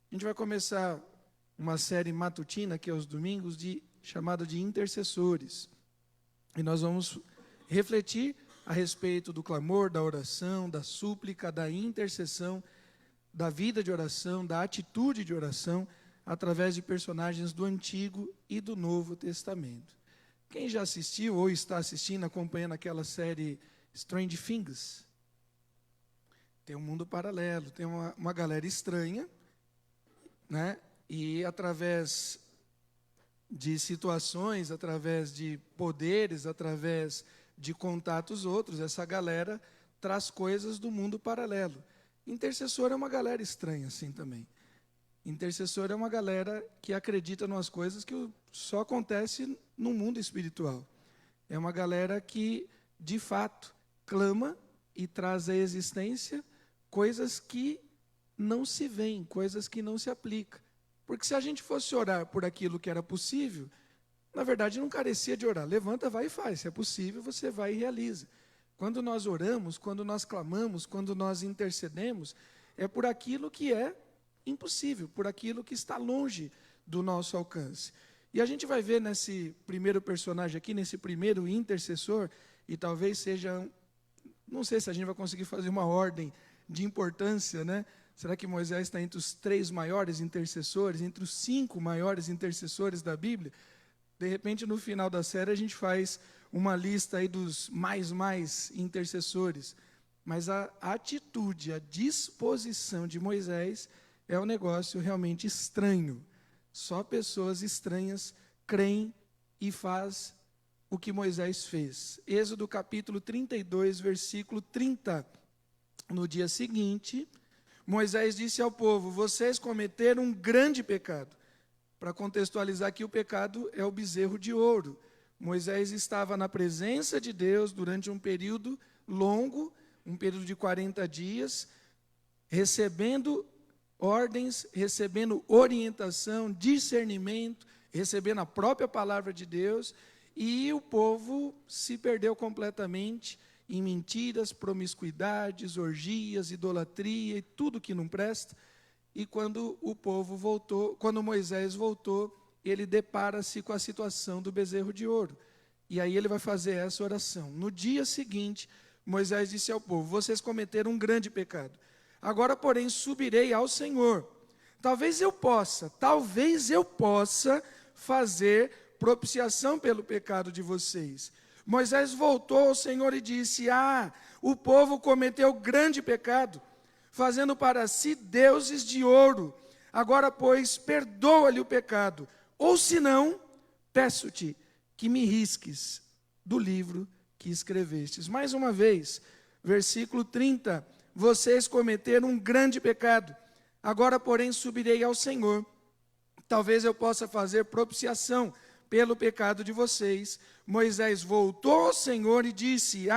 A gente vai começar uma série matutina, aqui aos domingos, chamada de Intercessores. E nós vamos refletir a respeito do clamor, da oração, da súplica, da intercessão, da vida de oração, da atitude de oração, através de personagens do Antigo e do Novo Testamento. Quem já assistiu ou está assistindo, acompanhando aquela série Strange Things? Tem um mundo paralelo, tem uma galera estranha, né? E através de situações, através de poderes, através de contatos outros, essa galera traz coisas do mundo paralelo. Intercessor é uma galera estranha assim também. Intercessor é uma galera que acredita em umas coisas que só acontece no mundo espiritual. É uma galera que, de fato, clama e traz à existência coisas que não se veem, coisas que não se aplicam. Porque se a gente fosse orar por aquilo que era possível, na verdade não carecia de orar. Levanta, vai e faz. Se é possível, você vai e realiza. Quando nós oramos, quando nós clamamos, quando nós intercedemos, é por aquilo que é impossível, por aquilo que está longe do nosso alcance. E a gente vai ver nesse primeiro personagem aqui, nesse primeiro intercessor, e talvez seja, não sei se a gente vai conseguir fazer uma ordem de importância, né? Será que Moisés está entre os 3 maiores intercessores, entre os 5 maiores intercessores da Bíblia? De repente, no final da série, a gente faz uma lista aí dos mais intercessores. Mas a atitude, a disposição de Moisés é um negócio realmente estranho. Só pessoas estranhas creem e fazem o que Moisés fez. Êxodo capítulo 32, versículo 30. No dia seguinte, Moisés disse ao povo: vocês cometeram um grande pecado. Para contextualizar aqui, o pecado é o bezerro de ouro. Moisés estava na presença de Deus durante um período longo, um período de 40 dias, recebendo ordens, recebendo orientação, discernimento, recebendo a própria palavra de Deus, e o povo se perdeu completamente em mentiras, promiscuidades, orgias, idolatria e tudo que não presta. E quando o povo voltou, quando Moisés voltou, ele depara-se com a situação do bezerro de ouro. E aí ele vai fazer essa oração. No dia seguinte, Moisés disse ao povo: vocês cometeram um grande pecado. Agora, porém, subirei ao Senhor. Talvez eu possa fazer propiciação pelo pecado de vocês. Moisés voltou ao Senhor e disse: o povo cometeu grande pecado, fazendo para si deuses de ouro. Agora, pois, perdoa-lhe o pecado. Ou senão, peço-te que me risques do livro que escrevestes. Mais uma vez, versículo 30. Vocês cometeram um grande pecado. Agora, porém, subirei ao Senhor. Talvez eu possa fazer propiciação pelo pecado de vocês. Moisés voltou ao Senhor e disse: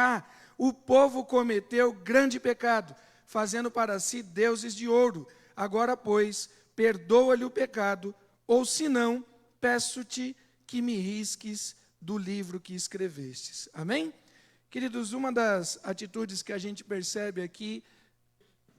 o povo cometeu grande pecado, fazendo para si deuses de ouro. Agora, pois, perdoa-lhe o pecado, ou senão, peço-te que me risques do livro que escrevestes. Amém? Queridos, uma das atitudes que a gente percebe aqui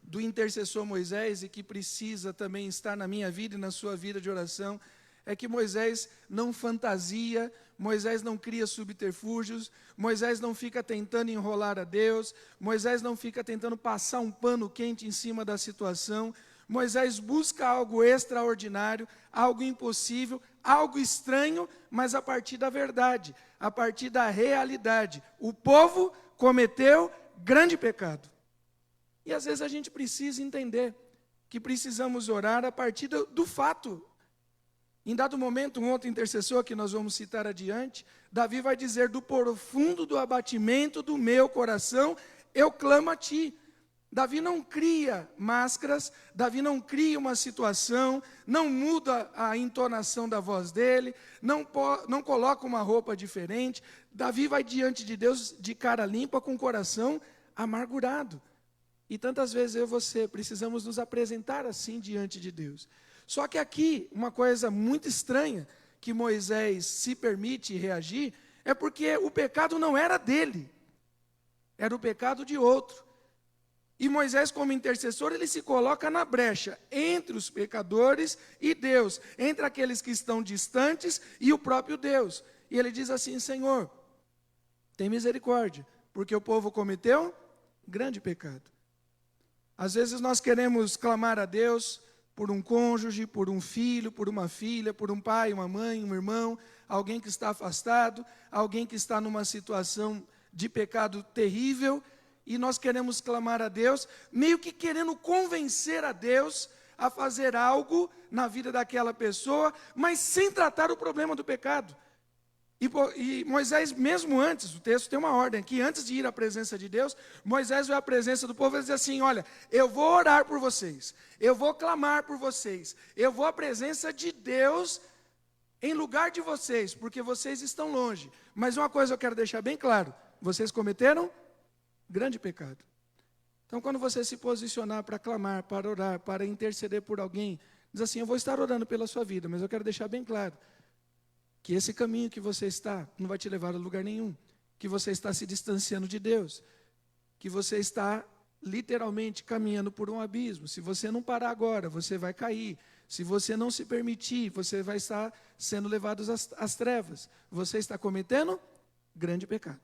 do intercessor Moisés, e que precisa também estar na minha vida e na sua vida de oração, é que Moisés não fantasia, Moisés não cria subterfúgios, Moisés não fica tentando enrolar a Deus, Moisés não fica tentando passar um pano quente em cima da situação. Moisés busca algo extraordinário, algo impossível, algo estranho, mas a partir da verdade, a partir da realidade. O povo cometeu grande pecado. E às vezes a gente precisa entender que precisamos orar a partir do fato. Em dado momento, um outro intercessor que nós vamos citar adiante, Davi vai dizer: do profundo do abatimento do meu coração, eu clamo a ti. Davi não cria máscaras, Davi não cria uma situação, não muda a entonação da voz dele, não coloca uma roupa diferente. Davi vai diante de Deus de cara limpa, com o coração amargurado. E tantas vezes eu e você precisamos nos apresentar assim diante de Deus. Só que aqui, uma coisa muito estranha que Moisés se permite reagir, é porque o pecado não era dele, era o pecado de outro. E Moisés, como intercessor, ele se coloca na brecha entre os pecadores e Deus, entre aqueles que estão distantes e o próprio Deus. E ele diz assim: Senhor, tem misericórdia, porque o povo cometeu grande pecado. Às vezes nós queremos clamar a Deus por um cônjuge, por um filho, por uma filha, por um pai, uma mãe, um irmão, alguém que está afastado, alguém que está numa situação de pecado terrível, e nós queremos clamar a Deus, meio que querendo convencer a Deus a fazer algo na vida daquela pessoa, mas sem tratar o problema do pecado. E Moisés, mesmo antes, o texto tem uma ordem aqui, antes de ir à presença de Deus, Moisés vai à presença do povo e diz assim: olha, eu vou orar por vocês, eu vou clamar por vocês, eu vou à presença de Deus em lugar de vocês, porque vocês estão longe. Mas uma coisa eu quero deixar bem claro: vocês cometeram grande pecado. Então, quando você se posicionar para clamar, para orar, para interceder por alguém, diz assim: eu vou estar orando pela sua vida, mas eu quero deixar bem claro que esse caminho que você está não vai te levar a lugar nenhum, que você está se distanciando de Deus, que você está literalmente caminhando por um abismo. Se você não parar agora, você vai cair. Se você não se permitir, você vai estar sendo levado às trevas. Você está cometendo grande pecado.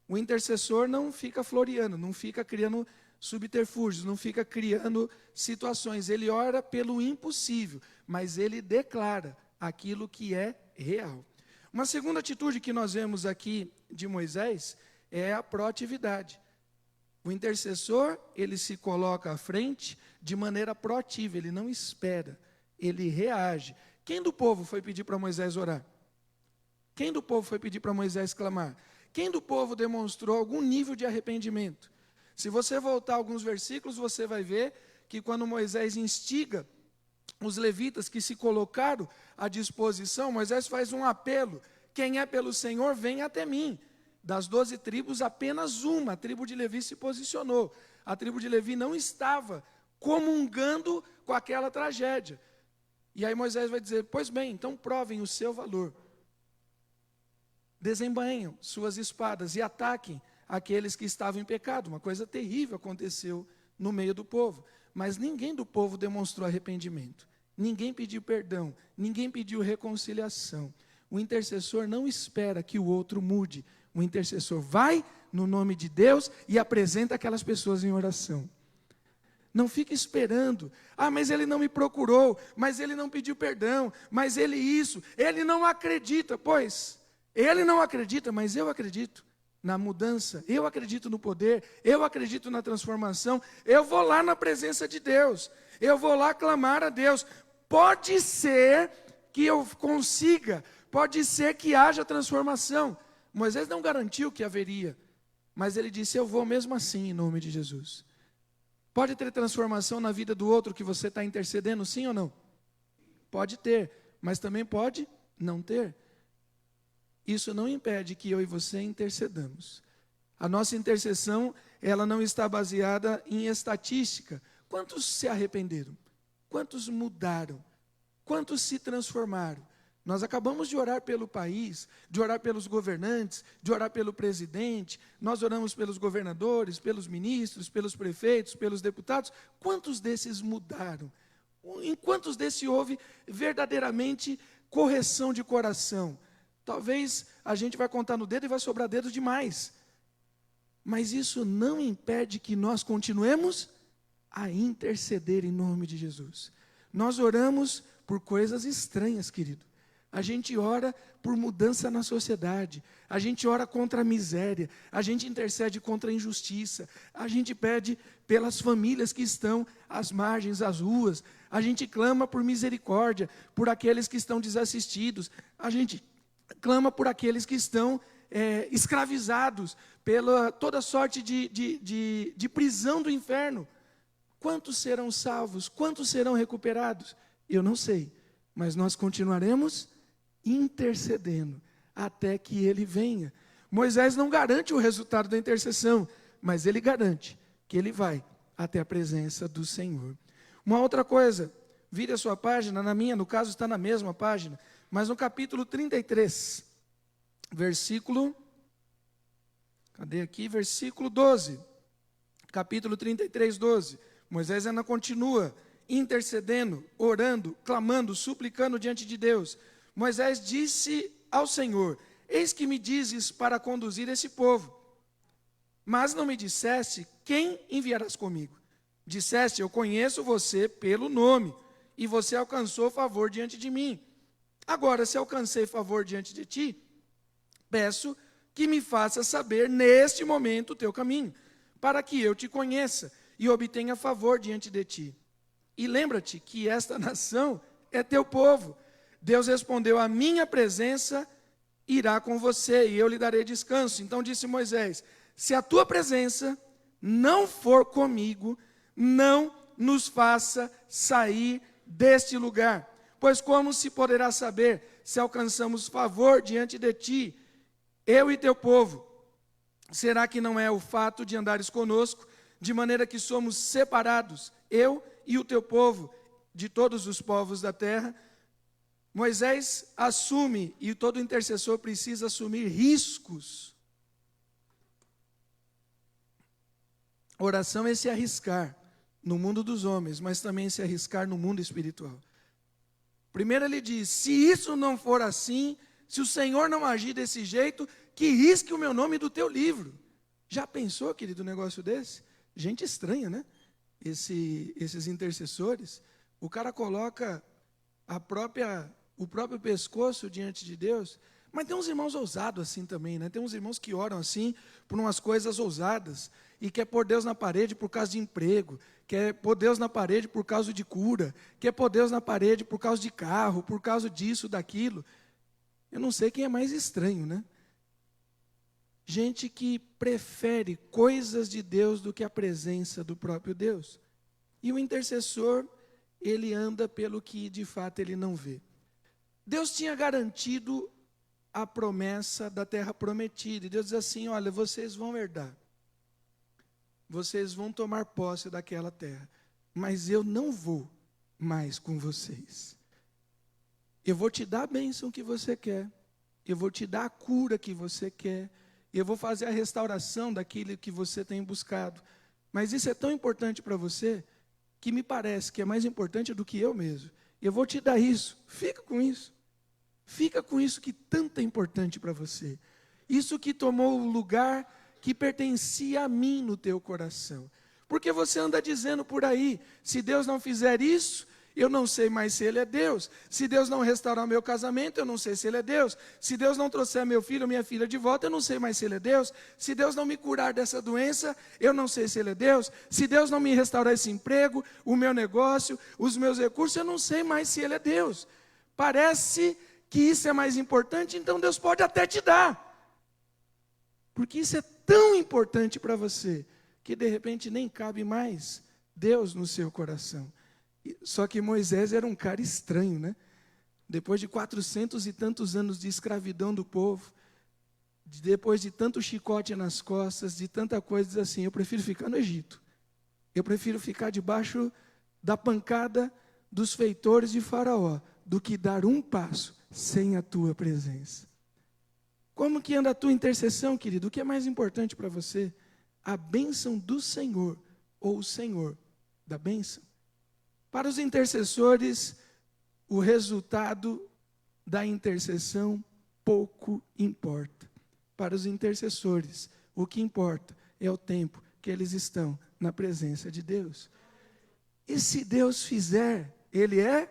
O intercessor não fica floreando, não fica criando subterfúgios, não fica criando situações. Ele ora pelo impossível, mas ele declara aquilo que é real. Uma segunda atitude que nós vemos aqui de Moisés é a proatividade. O intercessor, ele se coloca à frente de maneira proativa, ele não espera, ele reage. Quem do povo foi pedir para Moisés orar? Quem do povo foi pedir para Moisés clamar? Quem do povo demonstrou algum nível de arrependimento? Se você voltar alguns versículos, você vai ver que quando Moisés instiga os levitas que se colocaram à disposição, Moisés faz um apelo: quem é pelo Senhor, vem até mim. Das 12 tribos, apenas uma, a tribo de Levi, se posicionou. A tribo de Levi não estava comungando com aquela tragédia. E aí Moisés vai dizer: pois bem, então provem o seu valor. Desembainham suas espadas e ataquem aqueles que estavam em pecado. Uma coisa terrível aconteceu no meio do povo. Mas ninguém do povo demonstrou arrependimento. Ninguém pediu perdão. Ninguém pediu reconciliação. O intercessor não espera que o outro mude. O intercessor vai no nome de Deus e apresenta aquelas pessoas em oração. Não fica esperando: ah, mas ele não me procurou, mas ele não pediu perdão, mas ele isso, ele não acredita. Pois, ele não acredita, mas eu acredito na mudança, eu acredito no poder, eu acredito na transformação. Eu vou lá na presença de Deus, eu vou lá clamar a Deus. Pode ser que eu consiga, pode ser que haja transformação. Moisés não garantiu que haveria, mas ele disse: eu vou mesmo assim, em nome de Jesus. Pode ter transformação na vida do outro que você está intercedendo, sim ou não? Pode ter, mas também pode não ter. Isso não impede que eu e você intercedamos. A nossa intercessão, ela não está baseada em estatística. Quantos se arrependeram? Quantos mudaram? Quantos se transformaram? Nós acabamos de orar pelo país, de orar pelos governantes, de orar pelo presidente. Nós oramos pelos governadores, pelos ministros, pelos prefeitos, pelos deputados. Quantos desses mudaram? Em quantos desses houve verdadeiramente correção de coração? Talvez a gente vai contar no dedo e vai sobrar dedo demais. Mas isso não impede que nós continuemos a interceder em nome de Jesus. Nós oramos por coisas estranhas, querido. A gente ora por mudança na sociedade. A gente ora contra a miséria. A gente intercede contra a injustiça. A gente pede pelas famílias que estão às margens, às ruas. A gente clama por misericórdia, por aqueles que estão desassistidos. A gente clama por aqueles que estão escravizados pela toda sorte de prisão do inferno. Quantos serão salvos? Quantos serão recuperados? Eu não sei, mas nós continuaremos intercedendo até que ele venha. Moisés não garante o resultado da intercessão, mas ele garante que ele vai até a presença do Senhor. Uma outra coisa, vire a sua página, na minha, no caso, está na mesma página, mas no capítulo 33, versículo 12. capítulo 33, 12. Moisés ainda continua intercedendo, orando, clamando, suplicando diante de Deus. Moisés disse ao Senhor: eis que me dizes para conduzir esse povo, mas não me disseste quem enviarás comigo. Disseste: eu conheço você pelo nome, e você alcançou favor diante de mim. Agora, se alcancei favor diante de ti, peço que me faça saber neste momento o teu caminho, para que eu te conheça e obtenha favor diante de ti. E lembra-te que esta nação é teu povo. Deus respondeu: a minha presença irá com você e eu lhe darei descanso. Então disse Moisés: se a tua presença não for comigo, não nos faça sair deste lugar. Pois como se poderá saber se alcançamos favor diante de ti, eu e teu povo? Será que não é o fato de andares conosco, de maneira que somos separados, eu e o teu povo, de todos os povos da terra? Moisés assume, e todo intercessor precisa assumir riscos. Oração é se arriscar no mundo dos homens, mas também se arriscar no mundo espiritual. Primeiro ele diz: se isso não for assim, se o Senhor não agir desse jeito, que risque o meu nome do teu livro. Já pensou, querido, um negócio desse? Gente estranha, né? Esses intercessores, o cara coloca o próprio pescoço diante de Deus. Mas tem uns irmãos ousados assim também, né? Tem uns irmãos que oram assim por umas coisas ousadas e quer pôr Deus na parede por causa de emprego, quer pôr Deus na parede por causa de cura, quer pôr Deus na parede por causa de carro, por causa disso, daquilo. Eu não sei quem é mais estranho, né? Gente que prefere coisas de Deus do que a presença do próprio Deus. E o intercessor, ele anda pelo que de fato ele não vê. Deus tinha garantido a promessa da terra prometida. E Deus diz assim: olha, vocês vão herdar. Vocês vão tomar posse daquela terra. Mas eu não vou mais com vocês. Eu vou te dar a bênção que você quer. Eu vou te dar a cura que você quer. Eu vou fazer a restauração daquilo que você tem buscado. Mas isso é tão importante para você, que me parece que é mais importante do que eu mesmo. Eu vou te dar isso. Fica com isso. Fica com isso que tanto é importante para você. Isso que tomou o lugar que pertencia a mim no teu coração. Porque você anda dizendo por aí: se Deus não fizer isso, eu não sei mais se Ele é Deus. Se Deus não restaurar o meu casamento, eu não sei se Ele é Deus. Se Deus não trouxer meu filho ou minha filha de volta, eu não sei mais se Ele é Deus. Se Deus não me curar dessa doença, eu não sei se Ele é Deus. Se Deus não me restaurar esse emprego, o meu negócio, os meus recursos, eu não sei mais se Ele é Deus. Parece que isso é mais importante, então Deus pode até te dar. Porque isso é tão importante para você, que de repente nem cabe mais Deus no seu coração. Só que Moisés era um cara estranho, né? Depois de 400 e tantos anos de escravidão do povo, depois de tanto chicote nas costas, de tanta coisa, diz assim: eu prefiro ficar no Egito. Eu prefiro ficar debaixo da pancada dos feitores de Faraó, do que dar um passo sem a tua presença. Como que anda a tua intercessão, querido? O que é mais importante para você? A bênção do Senhor ou o Senhor da bênção? Para os intercessores, o resultado da intercessão pouco importa. Para os intercessores, o que importa é o tempo que eles estão na presença de Deus. E se Deus fizer, Ele é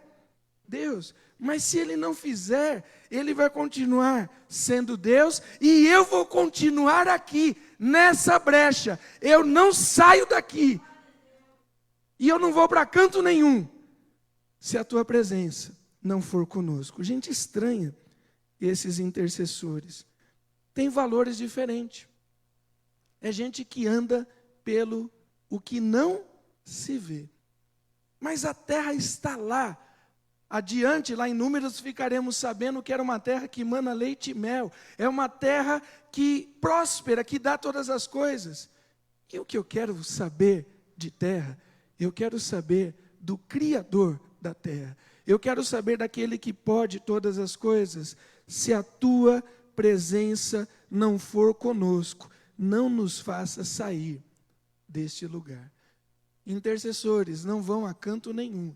Deus. Mas se Ele não fizer, Ele vai continuar sendo Deus e eu vou continuar aqui, nessa brecha. Eu não saio daqui. E eu não vou para canto nenhum, se a tua presença não for conosco. Gente estranha, esses intercessores. Tem valores diferentes. É gente que anda pelo o que não se vê. Mas a terra está lá. Adiante, lá em Números, ficaremos sabendo que era uma terra que mana leite e mel. É uma terra que próspera, que dá todas as coisas. E o que eu quero saber de terra? Eu quero saber do Criador da terra. Eu quero saber daquele que pode todas as coisas. Se a tua presença não for conosco, não nos faça sair deste lugar. Intercessores não vão a canto nenhum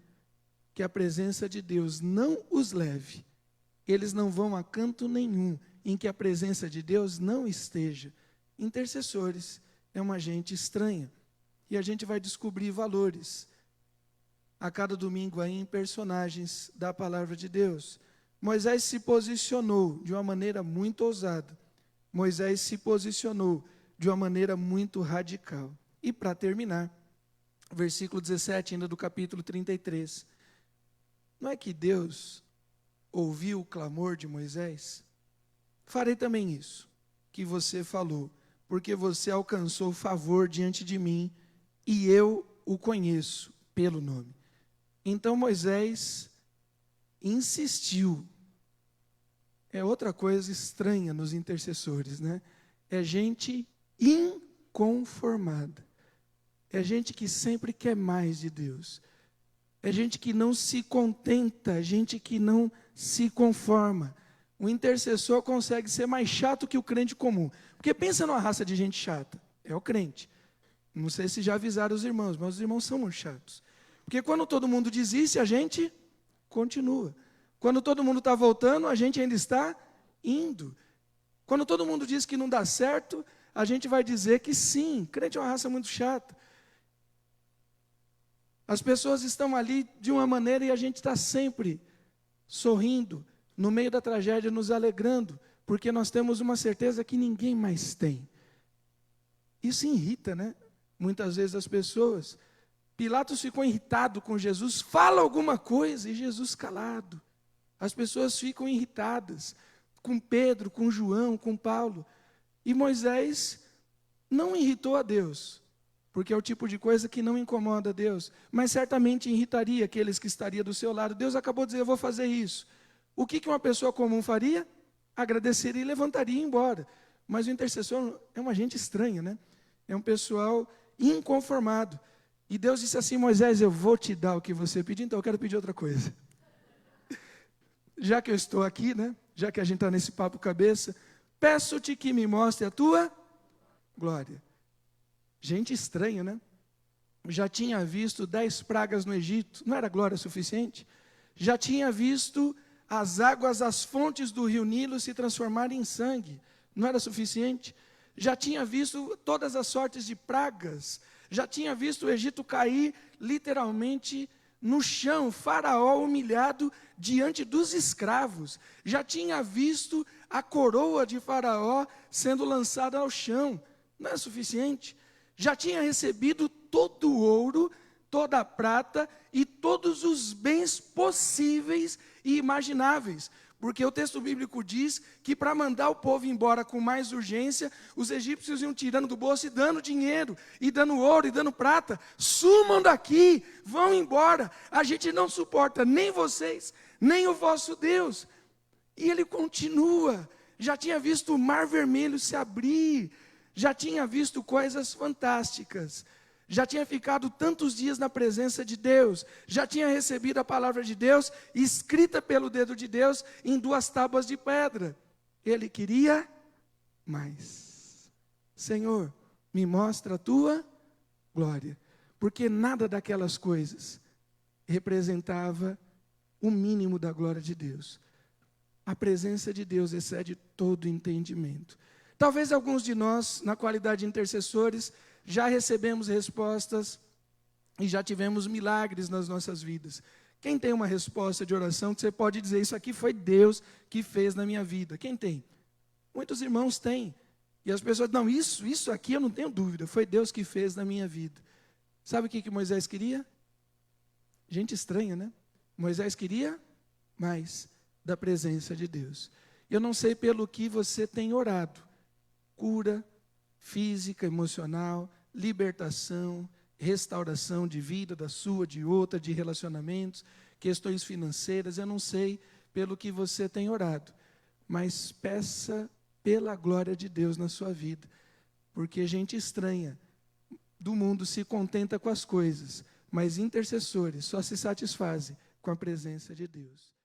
que a presença de Deus não os leve. Eles não vão a canto nenhum em que a presença de Deus não esteja. Intercessores é uma gente estranha. E a gente vai descobrir valores a cada domingo aí em personagens da palavra de Deus. Moisés se posicionou de uma maneira muito ousada. Moisés se posicionou de uma maneira muito radical. E para terminar, versículo 17 ainda do capítulo 33. Não é que Deus ouviu o clamor de Moisés? Farei também isso que você falou, porque você alcançou favor diante de mim e eu o conheço pelo nome. Então Moisés insistiu. É outra coisa estranha nos intercessores, né? É gente inconformada. É gente que sempre quer mais de Deus. É gente que não se contenta, gente que não se conforma. O intercessor consegue ser mais chato que o crente comum. Porque pensa numa raça de gente chata. É o crente. Não sei se já avisaram os irmãos, mas os irmãos são muito chatos. Porque quando todo mundo desiste, a gente continua. Quando todo mundo está voltando, a gente ainda está indo. Quando todo mundo diz que não dá certo, a gente vai dizer que sim. Crente é uma raça muito chata. As pessoas estão ali de uma maneira e a gente está sempre sorrindo, no meio da tragédia, nos alegrando, porque nós temos uma certeza que ninguém mais tem. Isso irrita, né? Muitas vezes as pessoas. Pilatos ficou irritado com Jesus, fala alguma coisa, e Jesus calado. As pessoas ficam irritadas com Pedro, com João, com Paulo. E Moisés não irritou a Deus, porque é o tipo de coisa que não incomoda a Deus, mas certamente irritaria aqueles que estariam do seu lado. Deus acabou de dizer, eu vou fazer isso. O que uma pessoa comum faria? Agradeceria e levantaria e ir embora. Mas o intercessor é uma gente estranha, né? É um pessoal inconformado. E Deus disse assim, Moisés, eu vou te dar o que você pediu, então eu quero pedir outra coisa. Já que eu estou aqui, né? Já que a gente está nesse papo cabeça, peço-te que me mostre a tua glória. Gente estranha, né? Já tinha visto 10 pragas no Egito, não era glória suficiente? Já tinha visto as águas, as fontes do rio Nilo se transformarem em sangue, não era suficiente? Já tinha visto todas as sortes de pragas, já tinha visto o Egito cair literalmente no chão, Faraó humilhado diante dos escravos, já tinha visto a coroa de Faraó sendo lançada ao chão, não é suficiente? Já tinha recebido todo o ouro, toda a prata e todos os bens possíveis e imagináveis. Porque o texto bíblico diz que para mandar o povo embora com mais urgência, os egípcios iam tirando do bolso e dando dinheiro, e dando ouro, e dando prata. Sumam daqui, vão embora. A gente não suporta nem vocês, nem o vosso Deus. E ele continua. Já tinha visto o mar vermelho se abrir. Já tinha visto coisas fantásticas. Já tinha ficado tantos dias na presença de Deus, já tinha recebido a palavra de Deus, escrita pelo dedo de Deus, em 2 tábuas de pedra. Ele queria mais. Senhor, me mostra a tua glória. Porque nada daquelas coisas representava o mínimo da glória de Deus. A presença de Deus excede todo entendimento. Talvez alguns de nós, na qualidade de intercessores, já recebemos respostas e já tivemos milagres nas nossas vidas. Quem tem uma resposta de oração que você pode dizer, isso aqui foi Deus que fez na minha vida? Quem tem? Muitos irmãos têm. E as pessoas, não, isso aqui eu não tenho dúvida, foi Deus que fez na minha vida. Sabe o que Moisés queria? Gente estranha, né? Moisés queria mais da presença de Deus. Eu não sei pelo que você tem orado. Cura física, emocional, libertação, restauração de vida, da sua, de outra, de relacionamentos, questões financeiras, eu não sei pelo que você tem orado, mas peça pela glória de Deus na sua vida, porque gente estranha do mundo se contenta com as coisas, mas intercessores só se satisfazem com a presença de Deus.